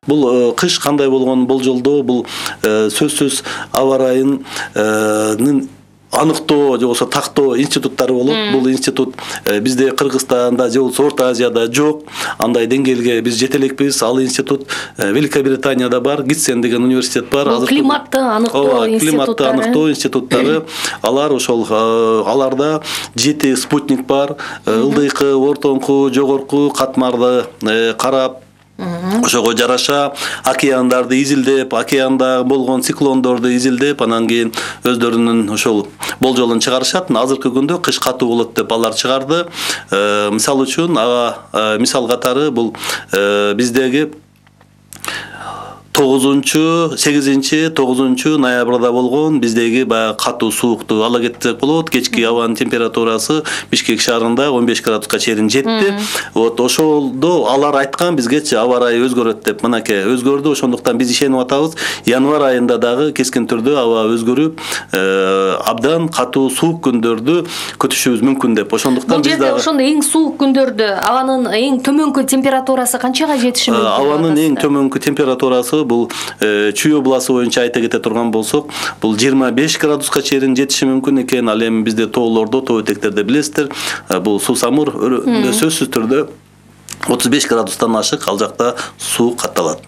бул кыш кандай болгонун болжолдоо, бул сөзсүз аба ырайынын аныктоо же болбосо тактоо институттары болот. Бул институт бизде Кыргызстанда же болбосо Орто Азияда жок. Андай деңгээлге биз жете элекпиз. Ал институт Великобританияда бар, Гитсен деген университет бар. Климатты аныктоо институттары. Климатты аныктоо институттары. Алар ошол аларда 7 спутник бар. Ылдыйкы, ортоңку, жогорку катмарды карап, ошого жараша океандарды изилдеп, океанда болгон циклондорду изилдеп, анан кийин өздөрүнүн ошол болжолун чыгарышат. Азыркы күндө кыш катуу болот деп алар чыгарды. Мисал үчүн, мисал катары бул биздеги 8-9 ноябрда болгон биздеги баягы катуу суукту ала кетсек болот. Кечки абанын температурасы Бишкек шаарында 15 градуска чейин жетти. Вот ошолдо алар айткан бизгечи аба ырайы өзгөрөт деп. Мынакей өзгөрдү. Ошондуктан биз ишенип атабыз. Январь айында дагы кескин түрдө аба өзгөрүп, абдан катуу суук күндөрдү күтүшүбүз мүмкүн деп. Ошондуктан биз дагы ошондо эң суук күндөрдө абанын эң төмөнкү температурасы канчага жетиши мүмкүн? Абанын эң төмөнкү температурасы бул Чүй областы боюнча айта кете турган болсок, бул 25 градуска чейин жетиши мүмкүн экен. Ал эми бизде тоолордо, тоо этектерде билесиздер, бул Сусамыр сөзсүз түрдө 35 градустан ашык ал жакта суу катталат.